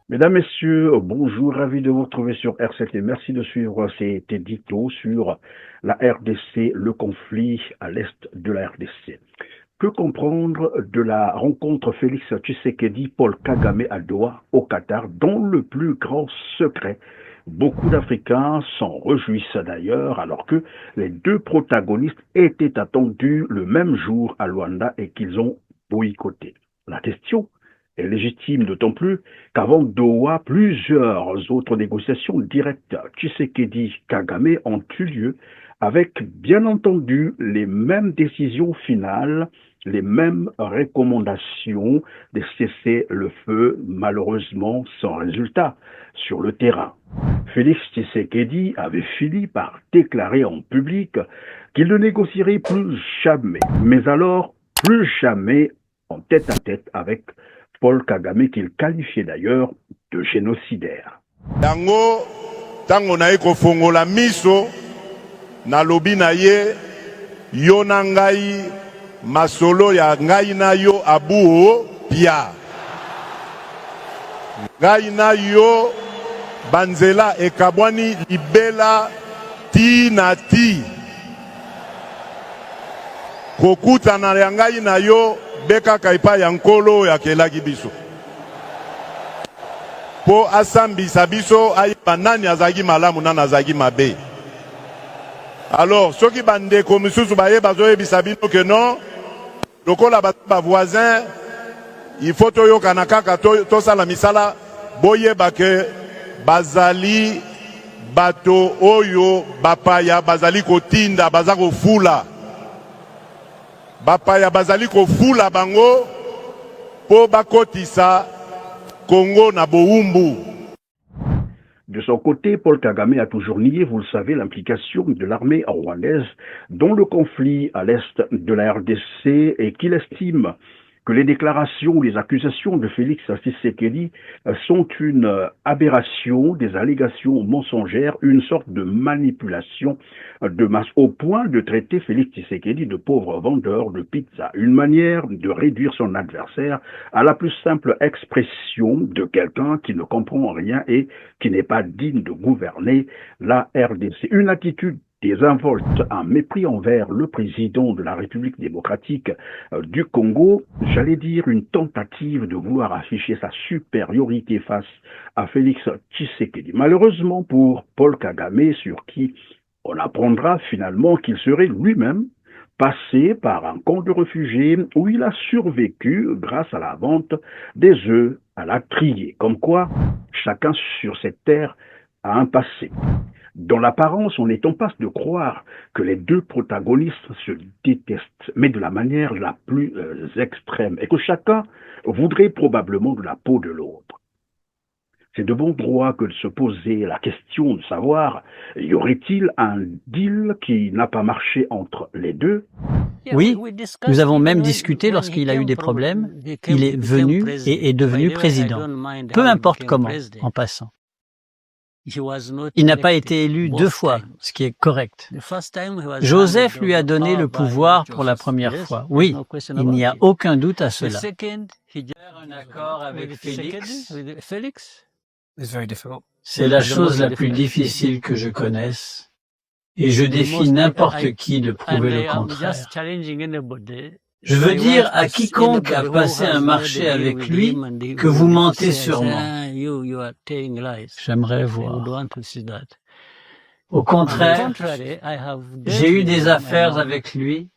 Mesdames, Messieurs, bonjour, ravi de vous retrouver sur R7 et merci de suivre cet édito sur la RDC, le conflit à l'est de la RDC. Que comprendre de la rencontre Félix Tshisekedi-Paul Kagame à Doha, au Qatar, dont le plus grand secret? Beaucoup d'Africains s'en réjouissent d'ailleurs, alors que les deux protagonistes étaient attendus le même jour à Luanda et qu'ils ont boycotté. La question est légitime, d'autant plus qu'avant Doha, plusieurs autres négociations directes Tshisekedi-Kagame ont eu lieu avec, bien entendu, les mêmes décisions finales, les mêmes recommandations de cesser le feu, malheureusement sans résultat sur le terrain. Félix Tshisekedi avait fini par déclarer en public qu'il ne négocierait plus jamais, mais alors plus jamais en tête-à-tête avec Paul Kagame, qu'il qualifiait d'ailleurs de génocidaire. Yango tango na eko fongola miso na lobi na ye yo na ngai masolo ya ngai na yo abuo pia ngai na yo banzela ekabwani libela ti na ti kokutana ya ngai na yo beka kaipa ya nkolo ya kelaki biso po asambisa biso ayeba nani azalaki malamu nani azalaki mabe. Alors soki bandeko misusu bayeba zoyebisa bino ke non lokola ba voisin il faut toyokana kaka tosala misala boyeba ke bazali bato oyo bapaya bazali kotinda baza kofula bapaya bazali kofula bango po bakotisa Congo na boumbu. De son côté, Paul Kagame a toujours nié, vous le savez, l'implication de l'armée rwandaise dans le conflit à l'est de la RDC et qu'il estime que les déclarations ou les accusations de Félix Tshisekedi sont une aberration, des allégations mensongères, une sorte de manipulation de masse, au point de traiter Félix Tshisekedi de pauvre vendeur de pizza, une manière de réduire son adversaire à la plus simple expression de quelqu'un qui ne comprend rien et qui n'est pas digne de gouverner la RDC. Une attitude désinvolte, un mépris envers le président de la République démocratique du Congo, j'allais dire une tentative de vouloir afficher sa supériorité face à Félix Tshisekedi. Malheureusement pour Paul Kagame, sur qui on apprendra finalement qu'il serait lui-même passé par un camp de réfugiés où il a survécu grâce à la vente des œufs à la criée. Comme quoi, chacun sur cette terre a un passé. Dans l'apparence, on est en passe de croire que les deux protagonistes se détestent, mais de la manière la plus extrême, et que chacun voudrait probablement de la peau de l'autre. C'est de bon droit que de se poser la question de savoir, y aurait-il un deal qui n'a pas marché entre les deux? Oui, nous avons même discuté lorsqu'il a eu des problèmes. Il est venu et est devenu président. Peu importe comment, en passant. Il n'a pas été élu 2 fois, ce qui est correct. Joseph lui a donné le pouvoir pour la première fois. Oui, il n'y a aucun doute à cela. Un accord avec Félix, c'est la chose la plus difficile que je connaisse. Et je défie n'importe qui de prouver le contraire. Je veux dire à quiconque a passé un marché avec lui que vous mentez sûrement. J'aimerais voir. Au contraire, j'ai eu des affaires avec lui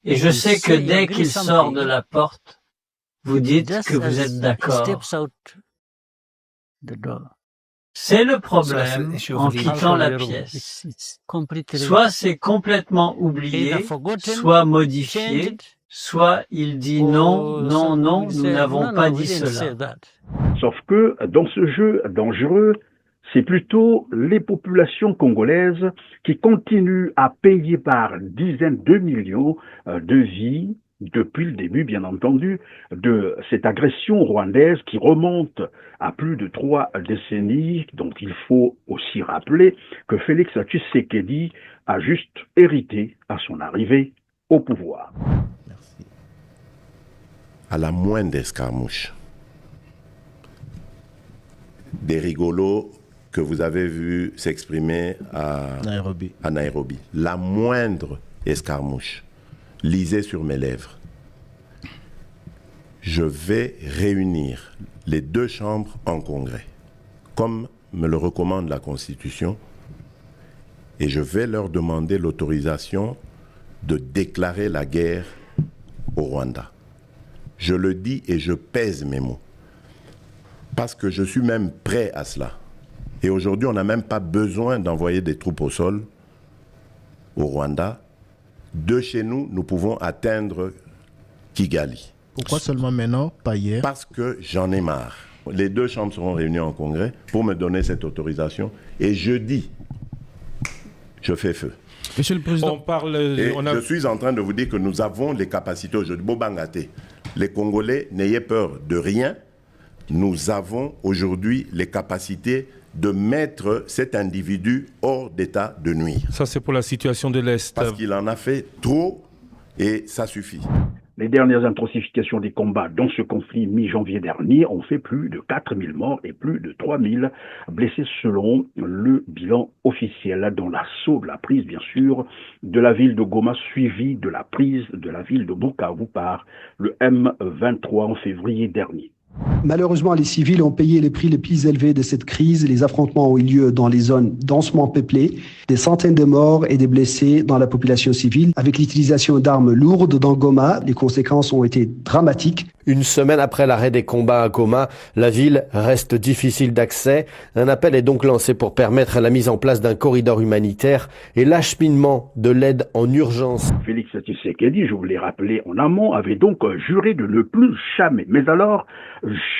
et je sais que dès qu'il sort de la porte, vous dites que vous êtes d'accord. C'est le problème en quittant la pièce. Soit c'est complètement oublié, soit modifié, soit il dit non, non, non, nous n'avons pas dit cela. Sauf que dans ce jeu dangereux, c'est plutôt les populations congolaises qui continuent à payer par dizaines de millions de vies depuis le début, bien entendu, de cette agression rwandaise qui remonte à plus de 3 décennies, dont il faut aussi rappeler que Félix Tshisekedi a juste hérité à son arrivée au pouvoir. à la moindre escarmouche. Des rigolos que vous avez vus s'exprimer à Nairobi. La moindre escarmouche, lisez sur mes lèvres. Je vais réunir les deux chambres en congrès, comme me le recommande la Constitution, et je vais leur demander l'autorisation de déclarer la guerre au Rwanda. Je le dis et je pèse mes mots, parce que je suis même prêt à cela. Et aujourd'hui, on n'a même pas besoin d'envoyer des troupes au sol au Rwanda. De chez nous, nous pouvons atteindre Kigali. Pourquoi seulement maintenant, pas hier? Parce que j'en ai marre. Les deux chambres seront réunies en congrès pour me donner cette autorisation. Et jeudi, je fais feu. Monsieur le Président, je suis en train de vous dire que nous avons les capacités aujourd'hui. Bobangate, les Congolais, n'ayez peur de rien. Nous avons aujourd'hui les capacités de mettre cet individu hors d'état de nuire. Ça, c'est pour la situation de l'Est. Parce qu'il en a fait trop et ça suffit. Les dernières intensifications des combats dans ce conflit mi-janvier dernier ont fait plus de 4000 morts et plus de 3000 blessés selon le bilan officiel, dont l'assaut de la prise, bien sûr, de la ville de Goma, suivi de la prise de la ville de Bukavu par le M23 en février dernier. Malheureusement, les civils ont payé les prix les plus élevés de cette crise. Les affrontements ont eu lieu dans les zones densément peuplées, des centaines de morts et des blessés dans la population civile. Avec l'utilisation d'armes lourdes dans Goma, les conséquences ont été dramatiques. Une semaine après l'arrêt des combats à Goma, la ville reste difficile d'accès. Un appel est donc lancé pour permettre la mise en place d'un corridor humanitaire et l'acheminement de l'aide en urgence. Félix Tshisekedi, je vous l'ai rappelé en amont, avait donc juré de ne plus jamais, mais alors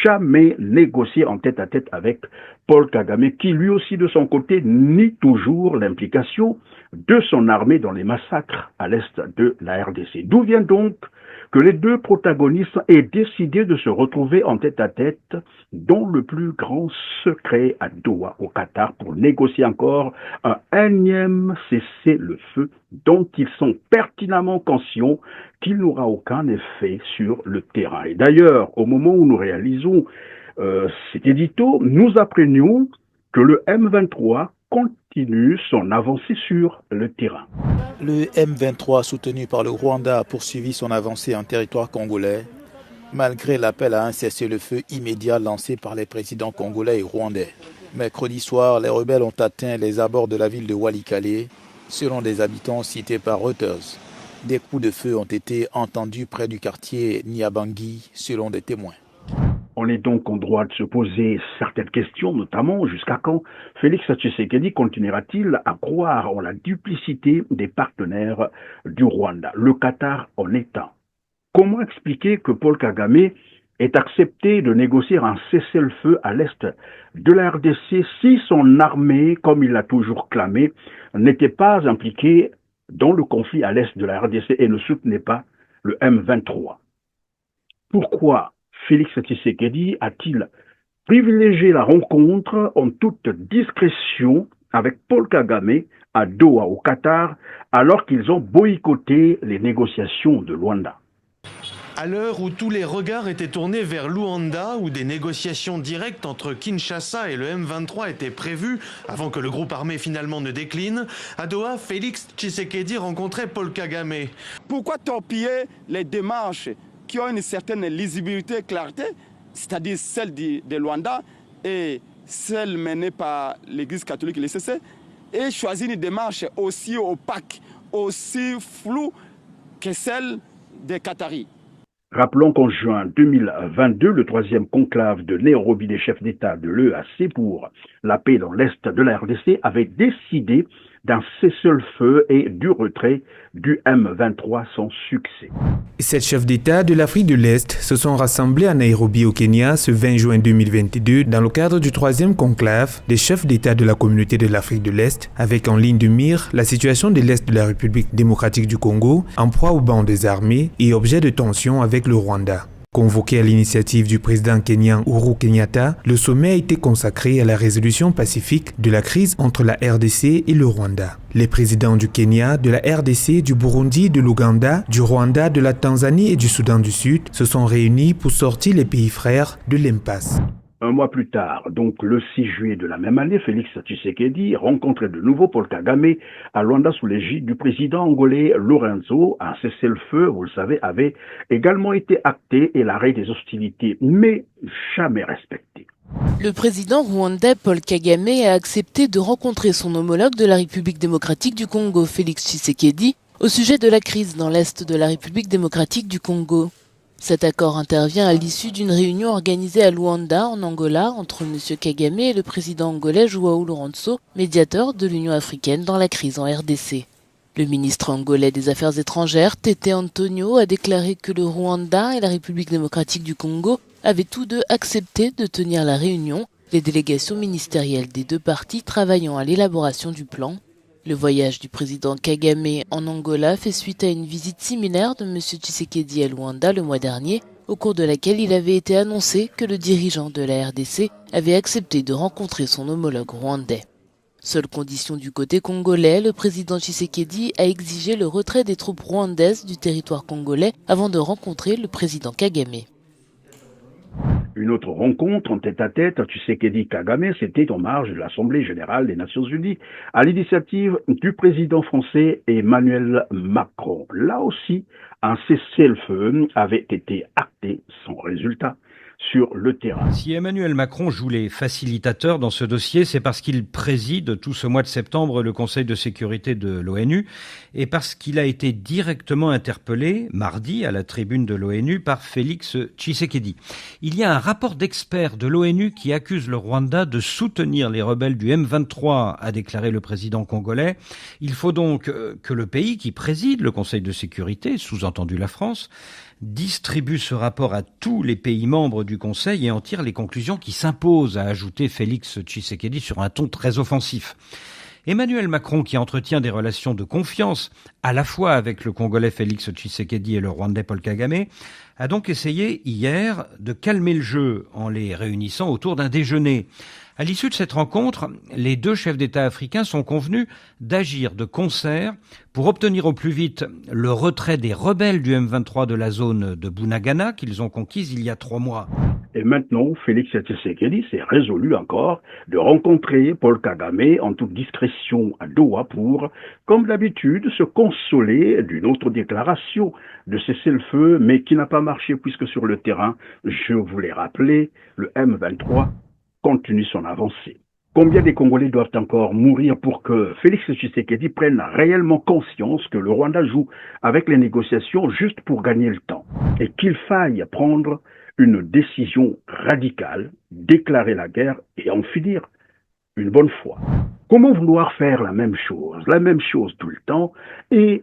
jamais négocier en tête-à-tête avec Paul Kagame, qui lui aussi de son côté nie toujours l'implication de son armée dans les massacres à l'est de la RDC. D'où vient donc que les deux protagonistes aient décidé de se retrouver en tête-à-tête dans le plus grand secret à Doha, au Qatar, pour négocier encore un énième cessez-le-feu dont ils sont pertinemment conscients qu'il n'aura aucun effet sur le terrain. Et d'ailleurs, au moment où nous réalisons cet édito, nous apprenions que le M23 continue son avancée sur le terrain. Le M23, soutenu par le Rwanda, a poursuivi son avancée en territoire congolais, malgré l'appel à un cessez-le-feu immédiat lancé par les présidents congolais et rwandais. Mercredi soir, les rebelles ont atteint les abords de la ville de Walikale, selon des habitants cités par Reuters. Des coups de feu ont été entendus près du quartier Niabangi, selon des témoins. On est donc en droit de se poser certaines questions, notamment jusqu'à quand Félix Tshisekedi continuera-t-il à croire en la duplicité des partenaires du Rwanda, le Qatar en est un. Comment expliquer que Paul Kagame ait accepté de négocier un cessez-le-feu à l'est de la RDC si son armée, comme il l'a toujours clamé, n'était pas impliquée dans le conflit à l'est de la RDC et ne soutenait pas le M23? Pourquoi Félix Tshisekedi a-t-il privilégié la rencontre en toute discrétion avec Paul Kagame à Doha, au Qatar, alors qu'ils ont boycotté les négociations de Luanda? À l'heure où tous les regards étaient tournés vers Luanda, où des négociations directes entre Kinshasa et le M23 étaient prévues avant que le groupe armé finalement ne décline, à Doha, Félix Tshisekedi rencontrait Paul Kagame. Pourquoi torpiller les démarches qui ont une certaine lisibilité et clarté, c'est-à-dire celle de Luanda et celle menée par l'Église catholique et le CC, et choisir une démarche aussi opaque, aussi floue que celle des Qataris? Rappelons qu'en juin 2022, le troisième conclave de Nairobi des chefs d'État de l'EAC pour la paix dans l'Est de la RDC avait décidé d'un cessez-le-feu et du retrait du M23 sans succès. 7 chefs d'État de l'Afrique de l'Est se sont rassemblés à Nairobi au Kenya ce 20 juin 2022 dans le cadre du troisième conclave des chefs d'État de la communauté de l'Afrique de l'Est, avec en ligne de mire la situation de l'Est de la République démocratique du Congo, en proie au banc des armées et objet de tension avec le Rwanda. Convoqué à l'initiative du président kenyan Uhuru Kenyatta, le sommet a été consacré à la résolution pacifique de la crise entre la RDC et le Rwanda. Les présidents du Kenya, de la RDC, du Burundi, de l'Ouganda, du Rwanda, de la Tanzanie et du Soudan du Sud se sont réunis pour sortir les pays frères de l'impasse. Un mois plus tard, donc le 6 juillet de la même année, Félix Tshisekedi rencontrait de nouveau Paul Kagame à Luanda sous l'égide du président angolais Lorenzo. Un cessez-le-feu, vous le savez, avait également été acté et l'arrêt des hostilités, mais jamais respecté. Le président rwandais Paul Kagame a accepté de rencontrer son homologue de la République démocratique du Congo, Félix Tshisekedi, au sujet de la crise dans l'est de la République démocratique du Congo. Cet accord intervient à l'issue d'une réunion organisée à Luanda, en Angola, entre M. Kagame et le président angolais João Lourenço, médiateur de l'Union africaine dans la crise en RDC. Le ministre angolais des Affaires étrangères, Tete Antonio, a déclaré que le Rwanda et la République démocratique du Congo avaient tous deux accepté de tenir la réunion, les délégations ministérielles des deux parties travaillant à l'élaboration du plan. Le voyage du président Kagame en Angola fait suite à une visite similaire de M. Tshisekedi à Luanda le mois dernier, au cours de laquelle il avait été annoncé que le dirigeant de la RDC avait accepté de rencontrer son homologue rwandais. Seule condition du côté congolais, le président Tshisekedi a exigé le retrait des troupes rwandaises du territoire congolais avant de rencontrer le président Kagame. Une autre rencontre en tête-à-tête, Tshisekedi-Kagame, c'était en marge de l'Assemblée générale des Nations unies, à l'initiative du président français Emmanuel Macron. Là aussi, un cessez-le-feu avait été acté sans résultat sur le terrain. Si Emmanuel Macron joue les facilitateurs dans ce dossier, c'est parce qu'il préside tout ce mois de septembre le Conseil de sécurité de l'ONU et parce qu'il a été directement interpellé mardi à la tribune de l'ONU par Félix Tshisekedi. Il y a un rapport d'experts de l'ONU qui accuse le Rwanda de soutenir les rebelles du M23, a déclaré le président congolais. Il faut donc que le pays qui préside le Conseil de sécurité, sous-entendu la France, distribue ce rapport à tous les pays membres du Conseil et en tire les conclusions qui s'imposent, a ajouté Félix Tshisekedi sur un ton très offensif. Emmanuel Macron, qui entretient des relations de confiance à la fois avec le Congolais Félix Tshisekedi et le Rwandais Paul Kagame, a donc essayé hier de calmer le jeu en les réunissant autour d'un déjeuner. À l'issue de cette rencontre, les deux chefs d'État africains sont convenus d'agir de concert pour obtenir au plus vite le retrait des rebelles du M23 de la zone de Bunagana qu'ils ont conquise il y a 3 mois. Et maintenant, Félix Tshisekedi s'est résolu encore de rencontrer Paul Kagame en toute discrétion à Doha pour, comme d'habitude, se consoler d'une autre déclaration de cessez-le-feu, mais qui n'a pas marché puisque sur le terrain, je vous l'ai rappelé, le M23 continue son avancée. Combien des Congolais doivent encore mourir pour que Félix Tshisekedi prenne réellement conscience que le Rwanda joue avec les négociations juste pour gagner le temps et qu'il faille prendre une décision radicale, déclarer la guerre et en finir une bonne fois. Comment vouloir faire la même chose tout le temps et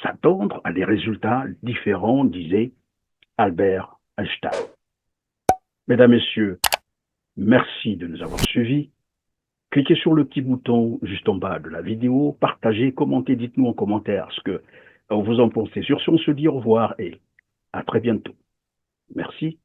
s'attendre à des résultats différents, disait Albert Einstein. Mesdames, Messieurs, merci de nous avoir suivis. Cliquez sur le petit bouton juste en bas de la vidéo, partagez, commentez, dites-nous en commentaire ce que vous en pensez. Sur ce, on se dit au revoir et à très bientôt. Merci.